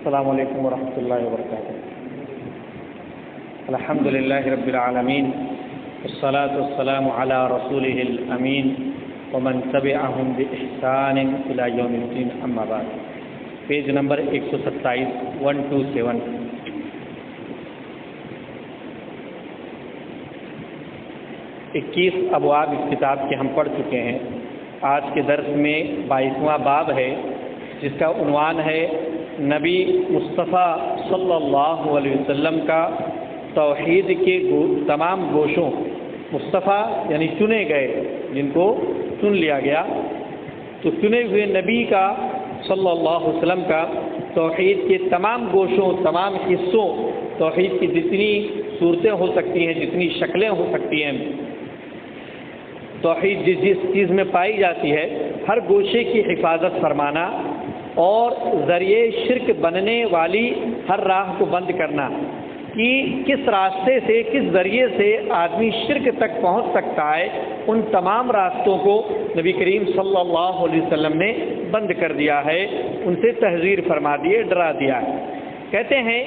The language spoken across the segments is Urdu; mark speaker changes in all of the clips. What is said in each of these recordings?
Speaker 1: السلام علیکم ورحمۃ اللہ وبرکاتہ۔ الحمد للہ رب العالمین والصلاة والسلام علی رسولہ الامین ومن تبعہم بإحسان الی یوم الدین، اما بعد۔ Page number 127 127۔ اکیس ابواب اس کتاب کے ہم پڑھ چکے ہیں۔ آج کے درس میں 22واں باب ہے، جس کا عنوان ہے نبی مصطفیٰ صلی اللہ علیہ وسلم کا توحید کے تمام گوشوں، مصطفیٰ یعنی چنے گئے، جن کو چن لیا گیا، تو چنے ہوئے نبی کا صلی اللہ علیہ وسلم کا توحید کے تمام گوشوں، تمام حصوں، توحید کی جتنی صورتیں ہو سکتی ہیں، جتنی شکلیں ہو سکتی ہیں، توحید جس چیز میں پائی جاتی ہے، ہر گوشے کی حفاظت فرمانا اور ذریعے شرک بننے والی ہر راہ کو بند کرنا، کہ کس راستے سے، کس ذریعے سے آدمی شرک تک پہنچ سکتا ہے، ان تمام راستوں کو نبی کریم صلی اللہ علیہ وسلم نے بند کر دیا ہے، ان سے تحذیر فرما دیے، ڈرا دیا ہے۔ کہتے ہیں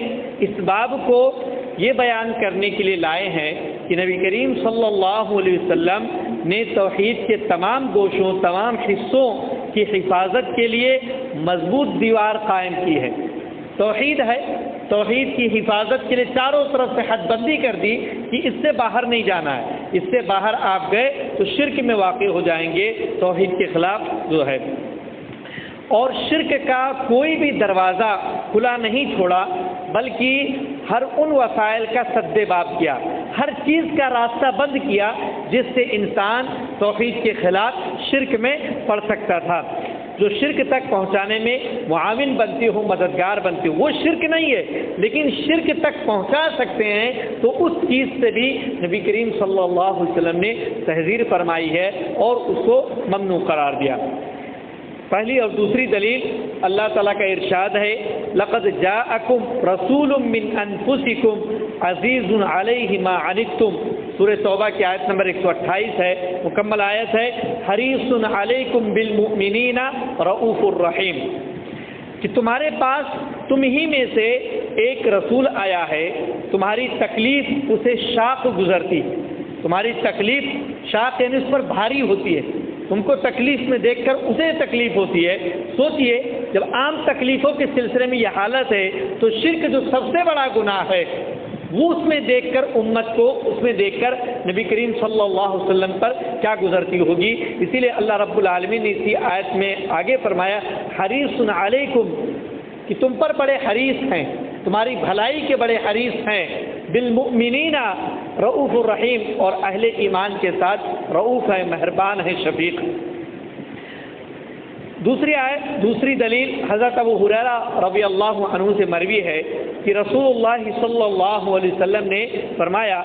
Speaker 1: اس باب کو یہ بیان کرنے کے لیے لائے ہیں کہ نبی کریم صلی اللہ علیہ وسلم نے توحید کے تمام گوشوں، تمام حصوں کی حفاظت کے لیے مضبوط دیوار قائم کی ہے۔ توحید ہے، توحید کی حفاظت کے لیے چاروں طرف سے حد بندی کر دی کہ اس سے باہر نہیں جانا ہے، اس سے باہر آپ گئے تو شرک میں واقع ہو جائیں گے، توحید کے خلاف جو ہے۔ اور شرک کا کوئی بھی دروازہ کھلا نہیں چھوڑا، بلکہ ہر ان وسائل کا سد باب کیا، ہر چیز کا راستہ بند کیا جس سے انسان توحید کے خلاف شرک میں پڑ سکتا تھا۔ جو شرک تک پہنچانے میں معاون بنتی ہو، مددگار بنتی ہو، وہ شرک نہیں ہے، لیکن شرک تک پہنچا سکتے ہیں تو اس چیز سے بھی نبی کریم صلی اللہ علیہ وسلم نے تحذیر فرمائی ہے اور اس کو ممنوع قرار دیا۔ پہلی اور دوسری دلیل اللہ تعالیٰ کا ارشاد ہے، لقد جاءکم رسول من انفسکم عزیز علیہ ما عنتم، سورہ توبہ کی آیت نمبر 128 ہے، مکمل آیت ہے، حریص علیکم بالمؤمنین رؤوف الرحیم، کہ تمہارے پاس تم ہی میں سے ایک رسول آیا ہے، تمہاری تکلیف اسے شاق گزرتی، تمہاری تکلیف شاق یعنی اس پر بھاری ہوتی ہے، تم کو تکلیف میں دیکھ کر اسے تکلیف ہوتی ہے۔ سوچئے جب عام تکلیفوں کے سلسلے میں یہ حالت ہے تو شرک جو سب سے بڑا گناہ ہے، وہ اس میں دیکھ کر امت کو، اس میں دیکھ کر نبی کریم صلی اللہ علیہ وسلم پر کیا گزرتی ہوگی۔ اسی لیے اللہ رب العالمین نے اسی آیت میں آگے فرمایا، حریص علیکم، کہ تم پر بڑے حریص ہیں، تمہاری بھلائی کے بڑے حریص ہیں، بالمؤمنین رؤوف الرحیم، اور اہل ایمان کے ساتھ رؤوف ہے، مہربان ہے، شفیق۔ دوسری دلیل حضرت ابو ہریرہ رضی اللہ عنہ سے مروی ہے کہ رسول اللہ صلی اللہ علیہ وسلم نے فرمایا،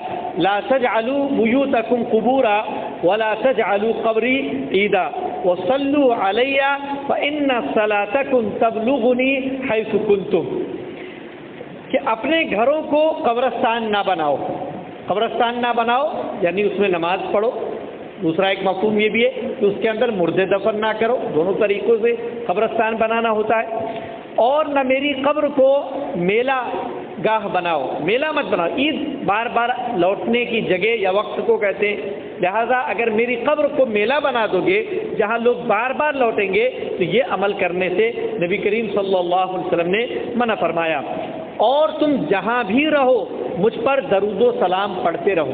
Speaker 1: لا تجعلوا بیوتکم قبورا ولا تجعلوا قبری عیدا وصلوا علی فإن صلاتکم تبلغنی حیث کنتم، کہ اپنے گھروں کو قبرستان نہ بناؤ، قبرستان نہ بناؤ یعنی اس میں نماز پڑھو۔ دوسرا ایک مفہوم یہ بھی ہے کہ اس کے اندر مردے دفن نہ کرو، دونوں طریقوں سے قبرستان بنانا ہوتا ہے۔ اور نہ میری قبر کو میلہ گاہ بناؤ، میلہ مت بناؤ، عید بار بار لوٹنے کی جگہ یا وقت کو کہتے ہیں، لہذا اگر میری قبر کو میلہ بنا دو گے جہاں لوگ بار بار لوٹیں گے تو یہ عمل کرنے سے نبی کریم صلی اللہ علیہ وسلم نے منع فرمایا۔ اور تم جہاں بھی رہو مجھ پر درود و سلام پڑھتے رہو،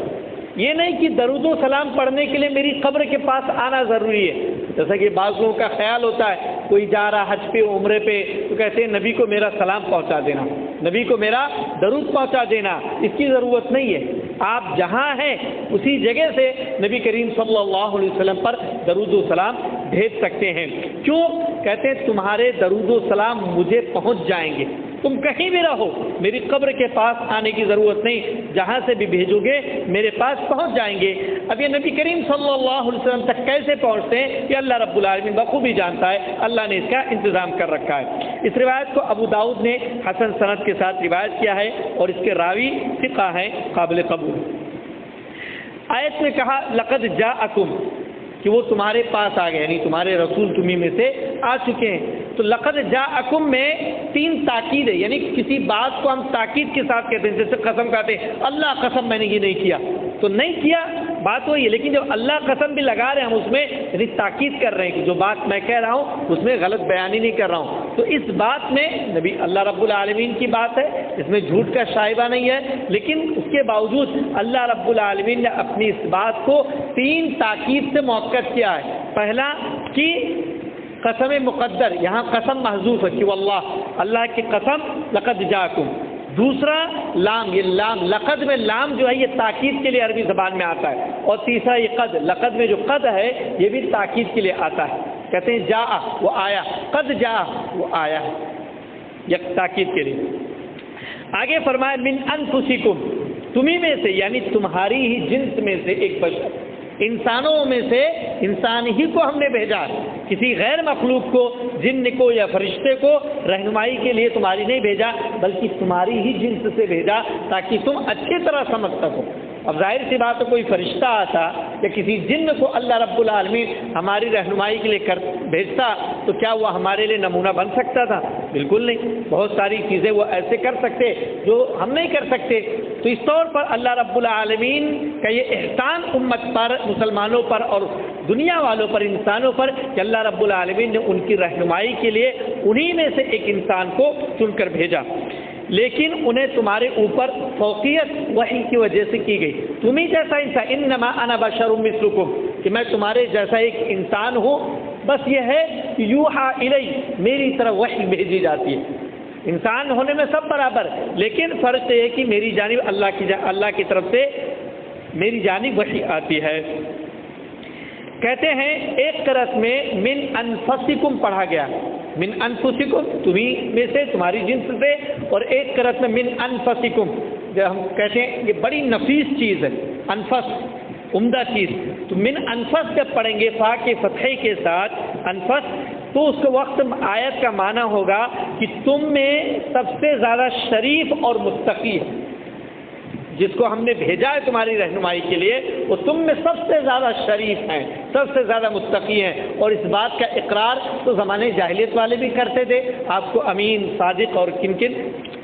Speaker 1: یہ نہیں کہ درود و سلام پڑھنے کے لیے میری قبر کے پاس آنا ضروری ہے، جیسا کہ بعض لوگوں کا خیال ہوتا ہے، کوئی جا رہا حج پہ، عمرے پہ، تو کہتے ہیں نبی کو میرا سلام پہنچا دینا، نبی کو میرا درود پہنچا دینا، اس کی ضرورت نہیں ہے۔ آپ جہاں ہیں اسی جگہ سے نبی کریم صلی اللہ علیہ وسلم پر درود و سلام بھیج سکتے ہیں۔ کیوں؟ کہتے ہیں تمہارے درود و سلام مجھے پہنچ جائیں گے، تم کہیں بھی رہو میری قبر کے پاس آنے کی ضرورت نہیں، جہاں سے بھی بھیجو گے میرے پاس پہنچ جائیں گے۔ اب یہ نبی کریم صلی اللہ علیہ وسلم تک کیسے پہنچتے ہیں یہ اللہ رب العالمین بخوبی جانتا ہے، اللہ نے اس کا انتظام کر رکھا ہے۔ اس روایت کو ابو داؤد نے حسن سند کے ساتھ روایت کیا ہے اور اس کے راوی ثقہ ہیں، قابل قبول۔ آیت نے کہا لقد جاءکم، کہ وہ تمہارے پاس آ گئے، یعنی تمہارے رسول تمہیں میں سے آ چکے ہیں۔ تو تو لقد جاءکم میں 3 تاکید ہے، یعنی کسی بات کو ہم تاکید کے ساتھ کہتے ہیں، جیسے قسم کہتے ہیں اللہ قسم میں نے یہ نہیں کیا، تو نہیں کیا بات وہی ہے، لیکن جب اللہ قسم بھی لگا رہے ہیں ہم اس میں یعنی تاکید کر رہے ہیں کہ جو بات میں کہہ رہا ہوں اس میں غلط بیانی نہیں کر رہا ہوں۔ تو اس بات میں نبی اللہ رب العالمین کی بات ہے، اس میں جھوٹ کا شائبہ نہیں ہے، لیکن اس کے باوجود اللہ رب العالمین نے اپنی اس بات کو 3 تاکید سے موقع کیا ہے۔ پہلا کہ قسم مقدر، یہاں قسم محذوف ہے کہ واللہ اللہ کی قسم لقد جاءکم۔ دوسرا لام، یہ لام لقد میں لام جو ہے یہ تاکید کے لیے عربی زبان میں آتا ہے، اور تیسرا یہ قد، لقد میں جو قد ہے یہ بھی تاکید کے لیے آتا ہے، کہتے ہیں جاء وہ آیا، قد جاء وہ آیا ہے، یہ تاکید کے لیے۔ آگے فرمایا من انفسکم، تمہیں میں سے یعنی تمہاری ہی جنس میں سے ایک بشر، انسانوں میں سے انسان ہی کو ہم نے بھیجا، کسی غیر مخلوق کو، جن کو یا فرشتے کو رہنمائی کے لیے تمہاری نہیں بھیجا، بلکہ تمہاری ہی جنس سے بھیجا تاکہ تم اچھی طرح سمجھ سکو۔ اب ظاہر سی بات ہے کوئی فرشتہ آتا یا کسی جن کو اللہ رب العالمین ہماری رہنمائی کے لیے بھیجتا تو کیا وہ ہمارے لیے نمونہ بن سکتا تھا؟ بالکل نہیں۔ بہت ساری چیزیں وہ ایسے کر سکتے جو ہم نہیں کر سکتے۔ تو اس طور پر اللہ رب العالمین کا یہ احسان امت پر، مسلمانوں پر اور دنیا والوں پر، انسانوں پر، کہ اللہ رب العالمین نے ان کی رہنمائی کے لیے انہی میں سے ایک انسان کو چن کر بھیجا، لیکن انہیں تمہارے اوپر فوقیت وحی کی وجہ سے کی گئی۔ تمہیں جیسا انسان، انما انا بشر مثلکم، کہ میں تمہارے جیسا ایک انسان ہوں، بس یہ ہے کہ یوحا الی، میری طرف وحی بھیجی جاتی ہے۔ انسان ہونے میں سب برابر، لیکن فرق یہ ہے کہ میری جانب اللہ کی طرف سے میری جانب وحی آتی ہے۔ کہتے ہیں ایک قرأت میں من انفسکم پڑھا گیا، من انفسکم تمہیں میں سے، تمہاری جنس سے، اور ایک قرأت میں من انفسکم، جو ہم کہتے ہیں یہ بڑی نفیس چیز ہے، انفس عمدہ چیز، تو من انفس جب پڑھیں گے فا کے فتحے کے ساتھ انفس، تو اس کے وقت آیت کا معنی ہوگا کہ تم میں سب سے زیادہ شریف اور متقی ہے، جس کو ہم نے بھیجا ہے تمہاری رہنمائی کے لیے وہ تم میں سب سے زیادہ شریف ہیں، سب سے زیادہ متقی ہیں۔ اور اس بات کا اقرار تو زمانے جاہلیت والے بھی کرتے تھے، آپ کو امین، صادق اور کن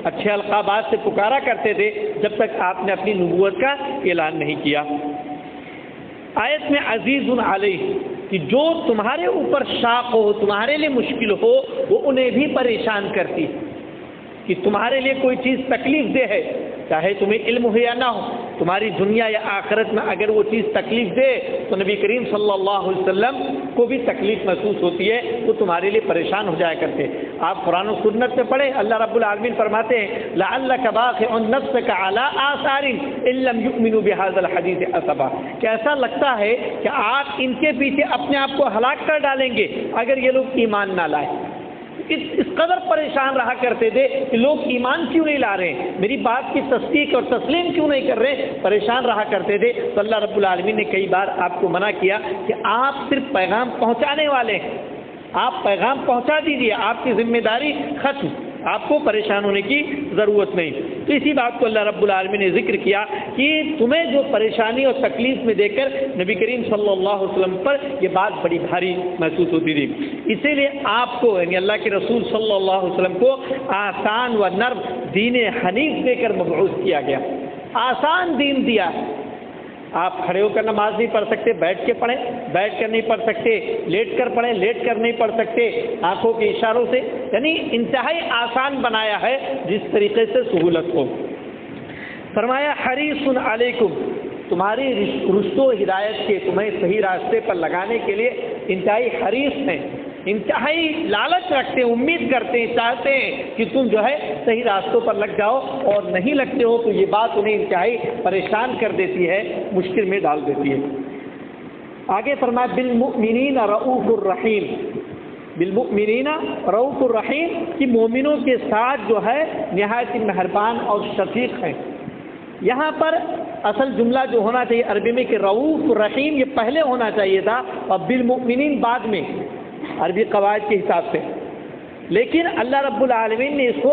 Speaker 1: اچھے القابات سے پکارا کرتے تھے جب تک آپ نے اپنی نبوت کا اعلان نہیں کیا۔ آیت میں عزیز علیہ، کہ جو تمہارے اوپر شاق ہو، تمہارے لیے مشکل ہو، وہ انہیں بھی پریشان کرتی، کہ تمہارے لیے کوئی چیز تکلیف دہ ہے، چاہے تمہیں علم ہو یا نہ ہو، تمہاری دنیا یا آخرت میں اگر وہ چیز تکلیف دے تو نبی کریم صلی اللہ علیہ وسلم کو بھی تکلیف محسوس ہوتی ہے، وہ تمہارے لیے پریشان ہو جایا کرتے۔ آپ قرآن و سنت میں پڑھیں، اللہ رب العالمین فرماتے ہیں لعلک باخع نفسک علی آثار ان لم یؤمنوا بهذا الحدیث اسفا، کہ ایسا لگتا ہے کہ آپ ان کے پیچھے اپنے آپ کو ہلاک کر ڈالیں گے اگر یہ لوگ ایمان نہ لائیں۔ اس قدر پریشان رہا کرتے تھے کہ لوگ ایمان کیوں نہیں لا رہے ہیں، میری بات کی تصدیق اور تسلیم کیوں نہیں کر رہے، پریشان رہا کرتے تھے۔ تو اللہ رب العالمین نے کئی بار آپ کو منع کیا کہ آپ صرف پیغام پہنچانے والے ہیں، آپ پیغام پہنچا دیجیے، آپ کی ذمہ داری ختم، آپ کو پریشان ہونے کی ضرورت نہیں۔ تو اسی بات کو اللہ رب العالمین نے ذکر کیا کہ تمہیں جو پریشانی اور تکلیف میں دے کر نبی کریم صلی اللہ علیہ وسلم پر یہ بات بڑی بھاری محسوس ہوتی تھی، اسی لیے آپ کو یعنی اللہ کے رسول صلی اللہ علیہ وسلم کو آسان و نرم دین حنیف دے کر مبعوث کیا گیا، آسان دین دیا۔ آپ کھڑے ہو کر نماز نہیں پڑھ سکتے، بیٹھ کے پڑھیں، بیٹھ کر نہیں پڑھ سکتے، لیٹ کر پڑھیں، لیٹ کر نہیں پڑھ سکتے، آنکھوں کے اشاروں سے، یعنی انتہائی آسان بنایا ہے جس طریقے سے سہولت ہو۔ فرمایا حریص علیکم، تمہاری رشد و ہدایت کے، تمہیں صحیح راستے پر لگانے کے لیے انتہائی حریص ہیں، انتہائی لالچ رکھتے ہیں، امید کرتے ہیں، چاہتے ہیں کہ تم جو ہے صحیح راستوں پر لگ جاؤ، اور نہیں لگتے ہو تو یہ بات انہیں انتہائی پریشان کر دیتی ہے، مشکل میں ڈال دیتی ہے۔ آگے فرمایا بالمؤمنین رؤوف الرحیم، بالمؤمنین رؤوف الرحیم، کہ مومنوں کے ساتھ جو ہے نہایت مہربان اور شفیق ہیں۔ یہاں پر اصل جملہ جو ہونا چاہیے عربی میں کہ رؤوف الرحیم، یہ پہلے ہونا چاہیے تھا اور بالمؤمنین بعد میں، عربی قواعد کے حساب سے، لیکن اللہ رب العالمین نے اس کو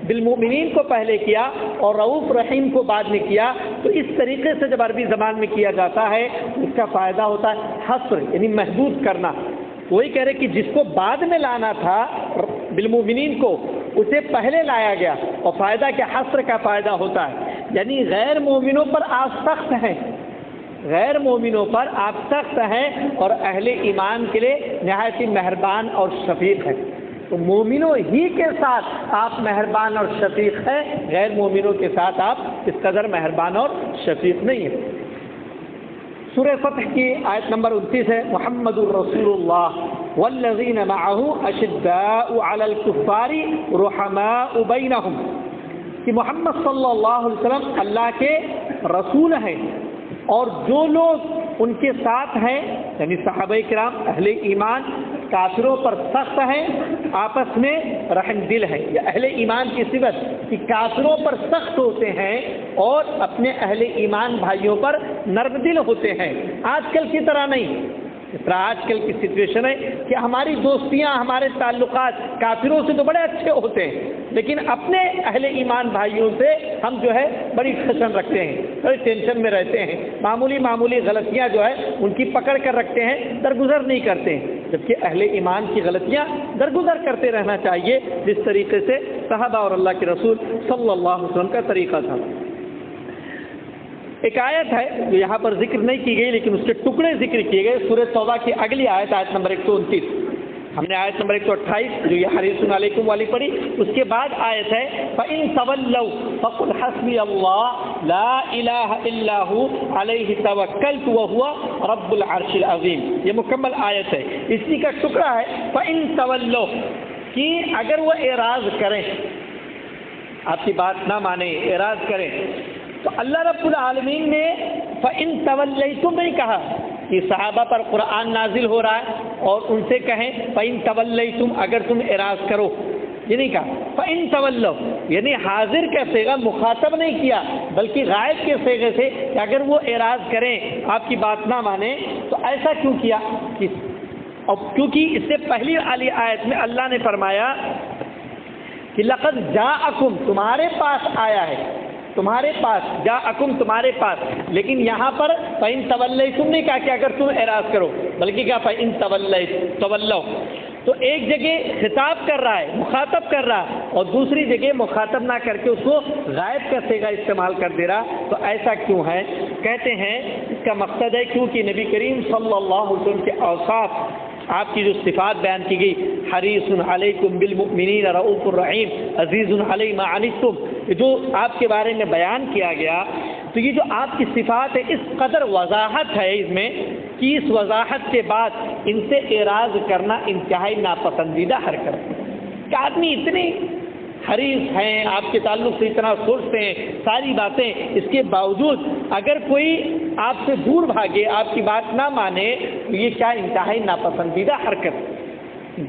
Speaker 1: بالمؤمنین کو پہلے کیا اور رؤوف رحیم کو بعد میں کیا۔ تو اس طریقے سے جب عربی زبان میں کیا جاتا ہے اس کا فائدہ ہوتا ہے حصر، یعنی محدود کرنا، وہی کہہ رہے کہ جس کو بعد میں لانا تھا بالمؤمنین کو اسے پہلے لایا گیا، اور فائدہ کیا؟ حصر کا فائدہ ہوتا ہے، یعنی غیر مومنوں پر آپ سخت ہیں، غیر مومنوں پر آپ سخت ہیں اور اہل ایمان کے لیے نہایت ہی مہربان اور شفیق ہیں۔ تو مومنوں ہی کے ساتھ آپ مہربان اور شفیق ہیں، غیر مومنوں کے ساتھ آپ اس قدر مہربان اور شفیق نہیں ہیں۔ سورہ فتح کی آیت نمبر 29 ہے، محمد الرسول اللہ والذین معہ اشداء علی الکفار رحماء بینہم، کہ محمد صلی اللہ علیہ وسلم اللہ کے رسول ہیں اور جو لوگ ان کے ساتھ ہیں یعنی صحابہ کرام اہل ایمان کافروں پر سخت ہیں، آپس میں رحم دل ہیں۔ یہ اہل ایمان کی صفت کہ کافروں پر سخت ہوتے ہیں اور اپنے اہل ایمان بھائیوں پر نرم دل ہوتے ہیں، آج کل کی طرح نہیں۔ اس طرح آج کل کی سچویشن ہے کہ ہماری دوستیاں، ہمارے تعلقات کافروں سے تو بڑے اچھے ہوتے ہیں، لیکن اپنے اہل ایمان بھائیوں سے ہم جو ہے بڑی خشن رکھتے ہیں، بڑی ٹینشن میں رہتے ہیں، معمولی غلطیاں جو ہے ان کی پکڑ کر رکھتے ہیں، درگزر نہیں کرتے ہیں، جبکہ اہل ایمان کی غلطیاں درگزر کرتے رہنا چاہیے، جس طریقے سے صحابہ اور اللہ کے رسول صلی اللہ علیہ وسلم کا طریقہ تھا۔ ایک آیت ہے جو یہاں پر ذکر نہیں کی گئی لیکن اس کے ٹکڑے ذکر کیے گئے، سورہ توبہ کی اگلی آیت، آیت نمبر 129۔ ہم نے آیت نمبر 128 جو یہ حریص علیکم والی پڑھی، اس کے بعد آیت ہے فَإِن تَوَلَّوْا فَقُلْ حَسْبِيَ اللَّهُ لَا إِلَٰهَ إِلَّا هُوَ عَلَيْهِ تَوَكَّلْتُ وَهُوَ رَبُّ الْعَرْشِ الْعَظِيمِ۔ یہ مکمل آیت ہے، اسی کا ٹکڑا ہے فَإِن تَوَلَّوْا، کہ اگر وہ اعراض کریں، آپ کی بات نہ مانیں، اعراض کریں، تو اللہ رب العالمین نے فَإِن تَوَلَّيْتُمْ نہیں کہا کہ صحابہ پر قرآن نازل ہو رہا ہے اور ان سے کہیں فَإِن تَوَلَّيْتُمْ اگر تم اعراض کرو، یہ نہیں کہا۔ فَإِن تَوَلَّوْا یعنی حاضر کا صیغہ مخاطب نہیں کیا بلکہ غائب کے صیغے سے کہ اگر وہ اعراض کریں، آپ کی بات نہ مانیں، تو ایسا کیوں کیا؟ اور کیونکہ اس سے پہلی والی آیت میں اللہ نے فرمایا کہ لَقَدْ جَاءَكُمْ تمہارے پاس آیا ہے، تمہارے پاس جاءکم تمہارے پاس، لیکن یہاں پر فَإِن تَوَلَّيْتُمْ نہیں کہا کہ اگر تم اعراض کرو، بلکہ کہا فَإِن تَوَلَّوْا۔ تو ایک جگہ خطاب کر رہا ہے، مخاطب کر رہا ہے، اور دوسری جگہ مخاطب نہ کر کے اس کو غائب کا صیغہ استعمال کر دے رہا، تو ایسا کیوں ہے؟ کہتے ہیں اس کا مقصد ہے کیونکہ نبی کریم صلی اللہ علیہ وسلم کے اوصاف، آپ کی جو صفات بیان کی گئی، حریص علیکم بالمؤمنین رؤوف الرحیم عزیز علی ما عنتم، جو آپ کے بارے میں بیان کیا گیا، تو یہ جو آپ کی صفات ہے اس قدر وضاحت ہے اس میں کہ اس وضاحت کے بعد ان سے اعراض کرنا انتہائی ناپسندیدہ حرکت ہے کہ آدمی اتنے حریص ہیں، آپ کے تعلق سے اتنا سوچتے ہیں ساری باتیں، اس کے باوجود اگر کوئی آپ سے دور بھاگے، آپ کی بات نہ مانے، تو یہ کیا انتہائی ناپسندیدہ حرکت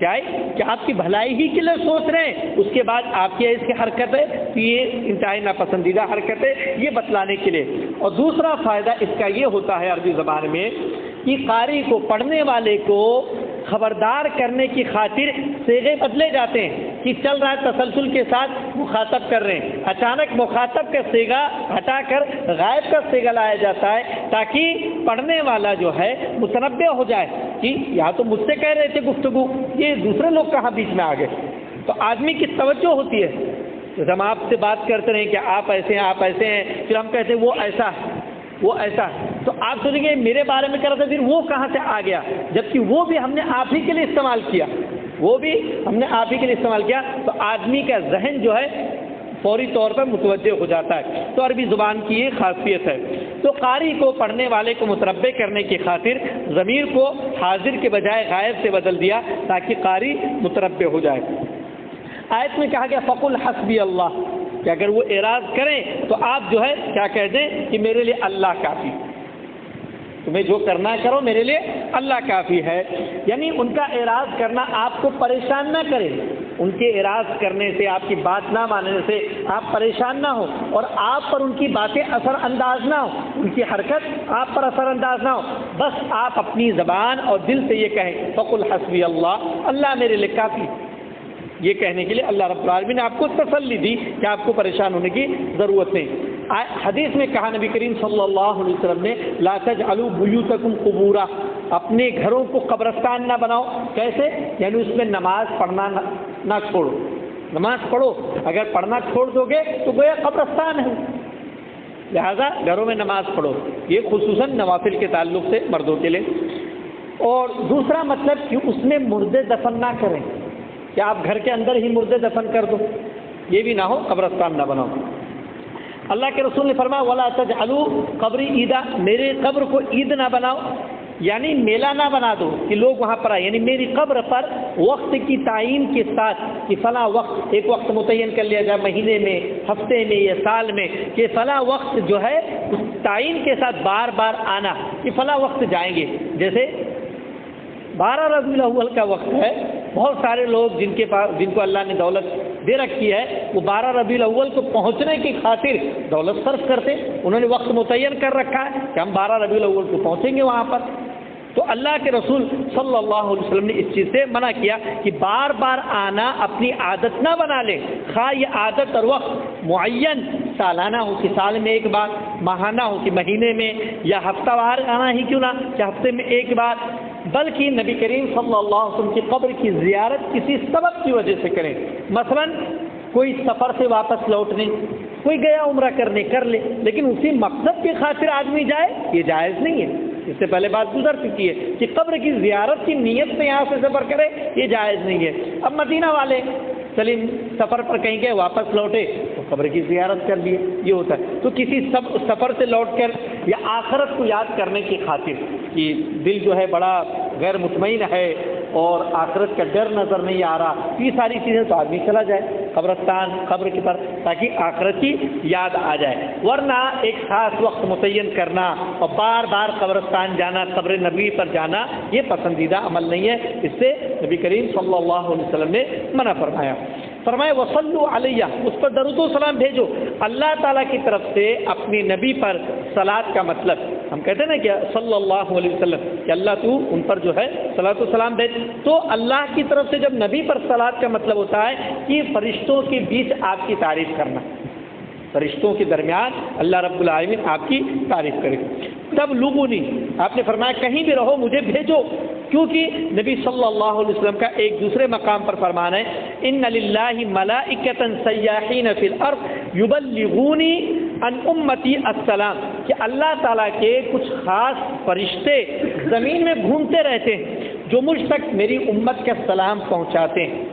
Speaker 1: جائے کہ آپ کی بھلائی ہی کے لیے سوچ رہے ہیں، اس کے بعد آپ کی ایسی حرکت ہے تو یہ انتہائی ناپسندیدہ حرکت ہے، یہ بتلانے کے لیے۔ اور دوسرا فائدہ اس کا یہ ہوتا ہے عربی زبان میں کہ قاری کو، پڑھنے والے کو خبردار کرنے کی خاطر صیغے بدلے جاتے ہیں کہ چل رہا ہے تسلسل کے ساتھ مخاطب کر رہے ہیں، اچانک مخاطب کا صیغہ ہٹا کر غائب کا صیغہ لایا جاتا ہے تاکہ پڑھنے والا جو ہے متنبہ ہو جائے کہ یا تو مجھ سے کہہ رہے تھے گفتگو، یہ دوسرے لوگ کہاں بیچ میں آ گئے۔ تو آدمی کی توجہ ہوتی ہے، جب ہم آپ سے بات کرتے رہیں کہ آپ ایسے ہیں، آپ ایسے ہیں، پھر ہم کہتے ہیں وہ ایسا ہے، وہ ایسا ہے، تو آپ سوچیں گے میرے بارے میں کر رہا تھا، پھر وہ کہاں سے آ گیا، جبکہ وہ بھی ہم نے آپ ہی کے لیے استعمال کیا، وہ بھی ہم نے آپ ہی کے لیے استعمال کیا، تو آدمی کا ذہن جو ہے فوری طور پر متوجہ ہو جاتا ہے۔ تو عربی زبان کی یہ خاصیت ہے۔ تو قاری کو، پڑھنے والے کو متنبہ کرنے کی خاطر ضمیر کو حاضر کے بجائے غائب سے بدل دیا تاکہ قاری متنبہ ہو جائے۔ آیت میں کہا گیا فَقُلْ حَسْبِيَ اللَّهُ، کہ اگر وہ اعراض کریں تو آپ جو ہے کیا کہہ دیں کہ میرے لیے اللہ کافی، تمہیں جو کرنا ہے کرو، میرے لیے اللہ کافی ہے۔ یعنی ان کا اعراض کرنا آپ کو پریشان نہ کرے، ان کے اعراض کرنے سے، آپ کی بات نہ ماننے سے آپ پریشان نہ ہو اور آپ پر ان کی باتیں اثر انداز نہ ہو، ان کی حرکت آپ پر اثر انداز نہ ہو، بس آپ اپنی زبان اور دل سے یہ کہیں فَقُلْ حَسْبِيَ اللَّهُ، اللہ میرے لیے کافی۔ یہ کہنے کے لیے اللہ رب العالمین نے آپ کو تسلی دی کہ آپ کو پریشان ہونے کی ضرورت نہیں۔ حدیث میں کہا نبی کریم صلی اللہ علیہ وسلم نے لا تجعلوا بیوتکم قبورا، اپنے گھروں کو قبرستان نہ بناؤ. کیسے؟ یعنی اس میں نماز پڑھنا نہ چھوڑو. نماز پڑھو، اگر پڑھنا چھوڑ دو گے تو گویا قبرستان ہے. لہذا گھروں میں نماز پڑھو. یہ خصوصاً نوافل کے تعلق سے مردوں کے لیے. اور دوسرا مطلب کہ اس میں مردے دفن نہ کریں، کہ آپ گھر کے اندر ہی مردے دفن کر دو، یہ بھی نہ ہو، قبرستان نہ بناؤ. اللہ کے رسول نے فرمایا ولا تجعلوا قبری عیدا، میرے قبر کو عید نہ بناؤ، یعنی میلہ نہ بنا دو کہ لوگ وہاں پر آئے. یعنی میری قبر پر وقت کی تعین کے ساتھ کہ فلاں وقت، ایک وقت متعین کر لیا جائے مہینے میں، ہفتے میں یا سال میں، کہ فلاں وقت جو ہے اس تعین کے ساتھ بار بار آنا کہ فلاں وقت جائیں گے. جیسے 12 ربیع الاول کا وقت ہے، بہت سارے لوگ جن کو اللہ نے دولت دے رکھی ہے وہ 12 ربیع الاول کو پہنچنے کی خاطر دولت صرف کرتے. انہوں نے وقت متعین کر رکھا ہے کہ ہم 12 ربیع الاول کو پہنچیں گے وہاں پر. تو اللہ کے رسول صلی اللہ علیہ وسلم نے اس چیز سے منع کیا کہ بار بار آنا اپنی عادت نہ بنا لے. خواہ یہ عادت اور وقت معین سالانہ ہو کہ سال میں ایک بار، ماہانہ ہو کہ مہینے میں، یا ہفتہ وار آنا ہی کیوں نہ کہ ہفتے میں ایک بار، بلکہ نبی کریم صلی اللہ علیہ وسلم کی قبر کی زیارت کسی سبب کی وجہ سے کریں. مثلا کوئی سفر سے واپس لوٹنے، کوئی گیا عمرہ کرنے کر لے، لیکن اسی مقصد کی خاطر آدمی جائے، یہ جائز نہیں ہے. اس سے پہلے بات گزر چکی ہے کہ قبر کی زیارت کی نیت سے یہاں سے سفر کرے، یہ جائز نہیں ہے. اب مدینہ والے چلیں سفر پر کہیں گے، واپس لوٹے تو قبر کی زیارت کر لیے، یہ ہوتا ہے. تو کسی سفر سے لوٹ کر یا آخرت کو یاد کرنے کی خاطر کہ دل جو ہے بڑا غیر مطمئن ہے اور آخرت کا ڈر نظر نہیں آ رہا، یہ ساری چیزیں تو آدمی چلا جائے قبرستان، قبر کی طرف، تاکہ آخرت کی یاد آ جائے. ورنہ ایک خاص وقت متعین کرنا اور بار بار قبرستان جانا، قبر نبی پر جانا، یہ پسندیدہ عمل نہیں ہے. اس سے نبی کریم صلی اللہ علیہ وسلم نے منع فرمایا. فرمایا وصلوا علیہ، اس پر درود و سلام بھیجو. اللہ تعالیٰ کی طرف سے اپنی نبی پر صلات کا مطلب، ہم کہتے ہیں نا کہ صلی اللہ علیہ وسلم کہ اللہ تو ان پر جو ہے صلات و سلام بھیج. تو اللہ کی طرف سے جب نبی پر صلات کا مطلب ہوتا ہے کہ فرشتوں کے بیچ آپ کی تعریف کرنا، فرشتوں کے درمیان اللہ رب العالمین آپ کی تعریف کرے. تب لوگونی، آپ نے فرمایا کہیں بھی رہو مجھے بھیجو، کیونکہ نبی صلی اللہ علیہ وسلم کا ایک دوسرے مقام پر فرمان ہے ان للہ ملائکۃ سیاحین فی الارض یبلغونی ان امتی السلام، کہ اللہ تعالیٰ کے کچھ خاص فرشتے زمین میں گھومتے رہتے ہیں جو مجھ تک میری امت کا سلام پہنچاتے ہیں.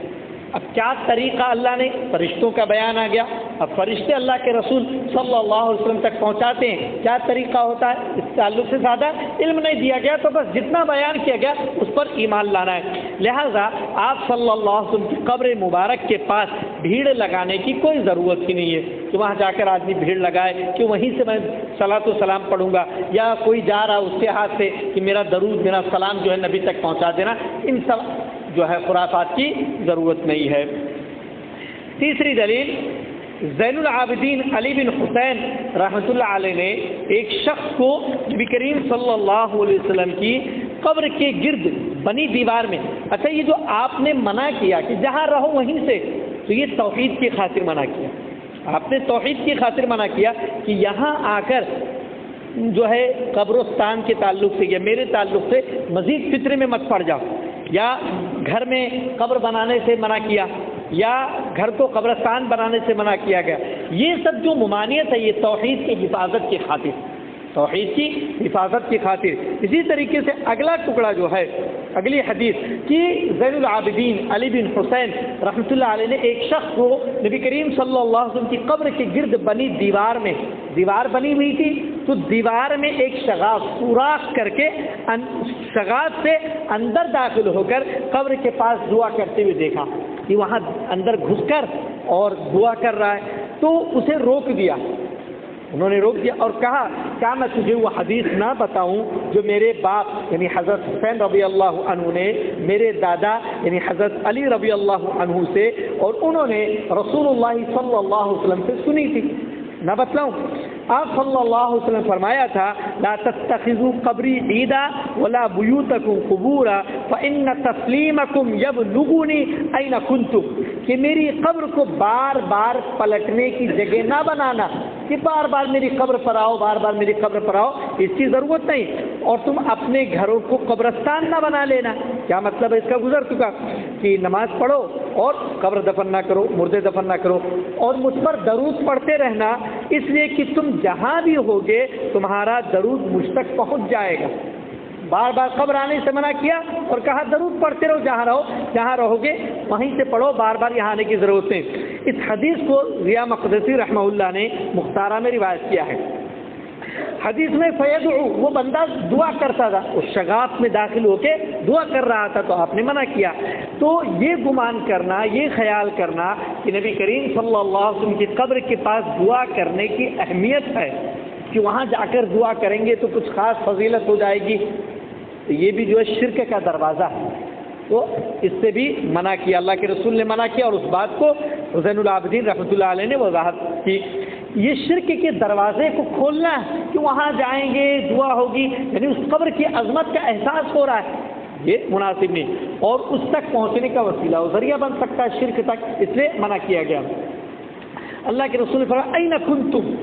Speaker 1: اب کیا طریقہ اللہ نے، فرشتوں کا بیان آ گیا. اب فرشتے اللہ کے رسول صلی اللہ علیہ وسلم تک پہنچاتے ہیں، کیا طریقہ ہوتا ہے، اس تعلق سے زیادہ علم نہیں دیا گیا، تو بس جتنا بیان کیا گیا اس پر ایمان لانا ہے. لہٰذا آپ صلی اللہ علیہ وسلم کی قبر مبارک کے پاس بھیڑ لگانے کی کوئی ضرورت ہی نہیں ہے کہ وہاں جا کر آدمی بھیڑ لگائے کہ وہیں سے میں صلاۃ و سلام پڑھوں گا، یا کوئی جا رہا اس کے ہاتھ سے کہ میرا درود، میرا سلام جو ہے نبی تک پہنچا دینا. ان سب جو ہے خرافات کی ضرورت نہیں ہے. تیسری دلیل، زین العابدین علی بن حسین رحمۃ اللہ علیہ نے ایک شخص کو نبی کریم صلی اللہ علیہ وسلم کی قبر کے گرد بنی دیوار میں، اچھا یہ جو آپ نے منع کیا کہ جہاں رہو وہیں سے، تو یہ توحید کی خاطر منع کیا. آپ نے توحید کی خاطر منع کیا کہ یہاں آ کر جو ہے قبرستان کے تعلق سے یا میرے تعلق سے مزید فطرے میں مت پڑ جاؤ، یا گھر میں قبر بنانے سے منع کیا، یا گھر کو قبرستان بنانے سے منع کیا گیا. یہ سب جو ممانعت ہے یہ توحید کی حفاظت کی خاطر، توحید کی حفاظت کی خاطر. اسی طریقے سے اگلا ٹکڑا جو ہے، اگلی حدیث کہ زین العابدین علی بن حسین رحمۃ اللہ علیہ نے ایک شخص کو نبی کریم صلی اللہ علیہ وسلم کی قبر کے گرد بنی دیوار میں، دیوار بنی ہوئی تھی تو دیوار میں ایک شغاف سوراخ کر کے شغاف سے اندر داخل ہو کر قبر کے پاس دعا کرتے ہوئے دیکھا کہ وہاں اندر گھس کر اور دعا کر رہا ہے. تو اسے روک دیا، انہوں نے روک دیا اور کہا کیا میں تجھے وہ حدیث نہ بتاؤں جو میرے باپ یعنی حضرت حسین رضی اللہ عنہ نے میرے دادا یعنی حضرت علی رضی اللہ عنہ سے اور انہوں نے رسول اللہ صلی اللہ علیہ وسلم سے سنی تھی، نہ بتلاؤں؟ آپ صلی اللہ علیہ وسلم فرمایا تھا لا تتخذوا قبری عیدا ولا بیوتکم قبورا فإن تسلیمکم یبلغنی این کنتم، کہ میری قبر کو بار بار پلٹنے کی جگہ نہ بنانا، کہ بار بار میری قبر پر آؤ، بار بار میری قبر پر آؤ، اس کی ضرورت نہیں۔ اور تم اپنے گھروں کو قبرستان نہ بنا لینا۔ کیا مطلب ہے اس کا؟ گزر چکا کہ نماز پڑھو اور قبر دفن نہ کرو، مردے دفن نہ کرو، اور مجھ پر درود پڑھتے رہنا، اس لیے کہ تم جہاں بھی ہوگے تمہارا درود مجھ تک پہنچ جائے گا۔ بار بار قبر آنے سے منع کیا اور کہا درود پڑھتے رہو، جہاں رہو گے وہیں سے پڑھو، بار بار یہاں آنے کی ضرورت نہیں۔ اس حدیث کو ضیاء مقدسی رحمہ اللہ نے مختارہ میں روایت کیا ہے۔ حدیث میں فیدعو، وہ بندہ دعا کرتا تھا، اس شگاف میں داخل ہو کے دعا کر رہا تھا، تو آپ نے منع کیا۔ تو یہ گمان کرنا، یہ خیال کرنا کہ نبی کریم صلی اللہ علیہ وسلم کی قبر کے پاس دعا کرنے کی اہمیت ہے کہ وہاں جا کر دعا کریں گے تو کچھ خاص فضیلت ہو جائے گی، تو یہ بھی جو ہے شرک کا دروازہ ہے، تو اس سے بھی منع کیا، اللہ کے رسول نے منع کیا۔ اور اس بات کو زین العابدین رحمۃ اللہ علیہ نے وضاحت کی۔ یہ شرک کے دروازے کو کھولنا ہے کہ وہاں جائیں گے دعا ہوگی، یعنی اس قبر کی عظمت کا احساس ہو رہا ہے، یہ مناسب نہیں، اور اس تک پہنچنے کا وسیلہ اور ذریعہ بن سکتا ہے شرک تک، اس لیے منع کیا گیا۔ اللہ کے رسول نے فرمایا این کنتم،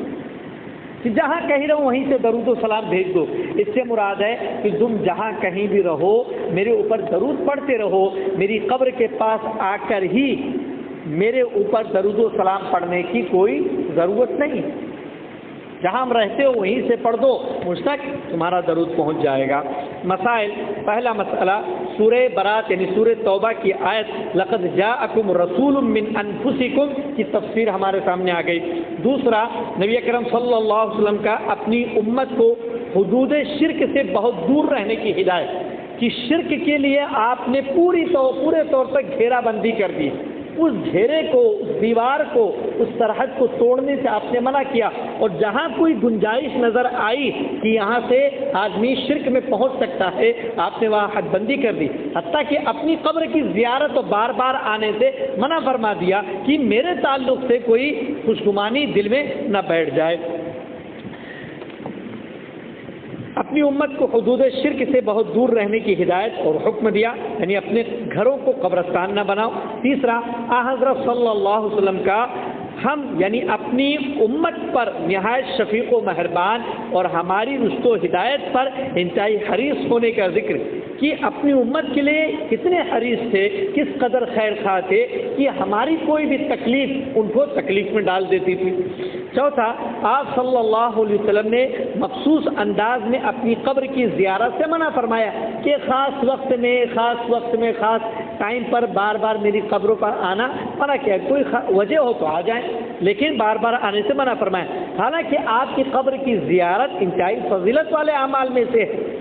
Speaker 1: کہ جہاں کہیں رہو وہیں سے درود و سلام بھیج دو۔ اس سے مراد ہے کہ تم جہاں کہیں بھی رہو میرے اوپر درود پڑھتے رہو، میری قبر کے پاس آ کر ہی میرے اوپر درود و سلام پڑھنے کی کوئی ضرورت نہیں، جہاں ہم رہتے ہو وہیں سے پڑھ دو، مجھ تک تمہارا درود پہنچ جائے گا۔ مسائل، پہلا مسئلہ سورہ برات یعنی سورہ توبہ کی آیت لقد جاءکم رسول من انفسکم کی تفسیر ہمارے سامنے آ گئی۔ دوسرا، نبی اکرم صلی اللہ علیہ وسلم کا اپنی امت کو حدود شرک سے بہت دور رہنے کی ہدایت کہ شرک کے لیے آپ نے پورے طور پر گھیرا بندی کر دی، اس گھیرے کو، اس دیوار کو، اس سرحد کو توڑنے سے آپ نے منع کیا، اور جہاں کوئی گنجائش نظر آئی کہ یہاں سے آدمی شرک میں پہنچ سکتا ہے آپ نے وہاں حد بندی کر دی، حتیٰ کہ اپنی قبر کی زیارت اور بار بار آنے سے منع فرما دیا کہ میرے تعلق سے کوئی خوشگمانی دل میں نہ بیٹھ جائے۔ اپنی امت کو حدود شرک سے بہت دور رہنے کی ہدایت اور حکم دیا، یعنی اپنے گھروں کو قبرستان نہ بناؤ۔ تیسرا، حضرت صلی اللہ علیہ وسلم کا ہم یعنی اپنی امت پر نہایت شفیق و مہربان اور ہماری رشد و ہدایت پر انتہائی حریص ہونے کا ذکر کہ اپنی امت کے لیے کتنے حریص تھے، کس قدر خیر خواہ تھے کہ ہماری کوئی بھی تکلیف ان کو تکلیف میں ڈال دیتی تھی۔ چوتھا، آپ صلی اللہ علیہ وسلم نے مخصوص انداز میں اپنی قبر کی زیارت سے منع فرمایا کہ خاص وقت میں خاص ٹائم پر بار بار میری قبروں پر آنا منع کیا، کوئی وجہ ہو تو آ جائیں، لیکن بار بار آنے سے منع فرمایا۔ حالانکہ آپ کی قبر کی زیارت انتہائی فضیلت والے اعمال میں سے ہے۔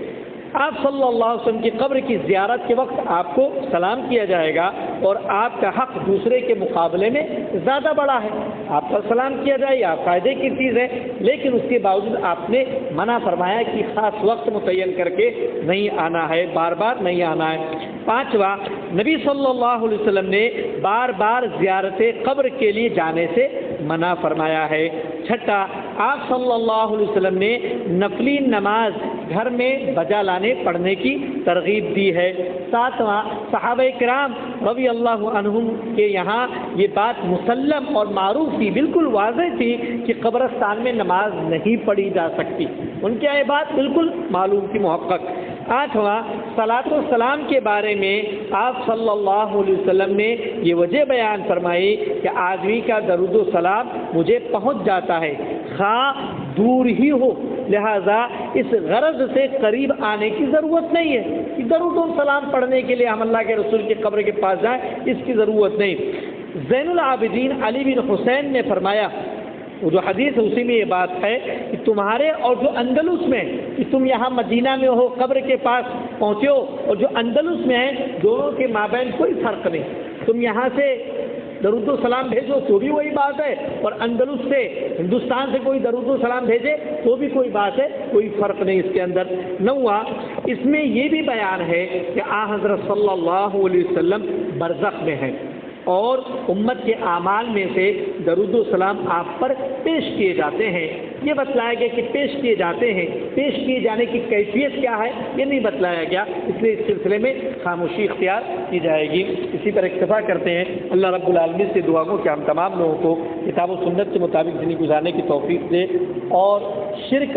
Speaker 1: آپ صلی اللہ علیہ وسلم کی قبر کی زیارت کے وقت آپ کو سلام کیا جائے گا، اور آپ کا حق دوسرے کے مقابلے میں زیادہ بڑا ہے، آپ پر سلام کیا جائے یا فائدے کی چیز ہے، لیکن اس کے باوجود آپ نے منع فرمایا کہ خاص وقت متعین کر کے نہیں آنا ہے، بار بار نہیں آنا ہے۔ پانچواں، نبی صلی اللہ علیہ وسلم نے بار بار زیارت قبر کے لیے جانے سے منع فرمایا ہے۔ چھٹا، آپ صلی اللہ علیہ وسلم نے نفلی نماز گھر میں بجا لانے پڑھنے کی ترغیب دی ہے۔ ساتواں، صحابہ کرام رضی اللہ عنہم کے یہاں یہ بات مسلم اور معروف تھی، بالکل واضح تھی کہ قبرستان میں نماز نہیں پڑھی جا سکتی، ان کے یہ بات بالکل معلوم تھی، محقق۔ آٹھواں، صلاۃ و سلام کے بارے میں آپ صلی اللہ علیہ وسلم نے یہ وجہ بیان فرمائی کہ آدمی کا درود و سلام مجھے پہنچ جاتا ہے خواہ دور ہی ہو، لہذا اس غرض سے قریب آنے کی ضرورت نہیں ہے کہ درود و سلام پڑھنے کے لیے ہم اللہ کے رسول کی قبر کے پاس جائیں، اس کی ضرورت نہیں۔ زین العابدین علی بن حسین نے فرمایا، وہ جو حدیث ہے اسی میں یہ بات ہے کہ تمہارے اور جو اندلس میں، کہ تم یہاں مدینہ میں ہو قبر کے پاس پہنچے ہو، اور جو اندلس میں ہیں دونوں کے مابین کوئی فرق نہیں، تم یہاں سے درود و سلام بھیجو تو بھی وہی بات ہے، اور اندلس سے ہندوستان سے کوئی درود و سلام بھیجے تو بھی کوئی بات ہے، کوئی فرق نہیں اس کے اندر۔ نواں، اس میں یہ بھی بیان ہے کہ حضرت صلی اللہ علیہ وسلم برزخ میں ہیں، اور امت کے اعمال میں سے درود و سلام آپ پر پیش کیے جاتے ہیں، یہ بتلایا گیا کہ پیش کیے جاتے ہیں، پیش کیے جانے کی کیفیت کیا ہے یہ نہیں بتلایا گیا، اس لیے اس سلسلے میں خاموشی اختیار کی جائے گی۔ اسی پر اکتفا کرتے ہیں۔ اللہ رب العالمین سے دعا گو کہ ہم تمام لوگوں کو کتاب و سنت کے مطابق زندگی گزارنے کی توفیق دے، اور شرک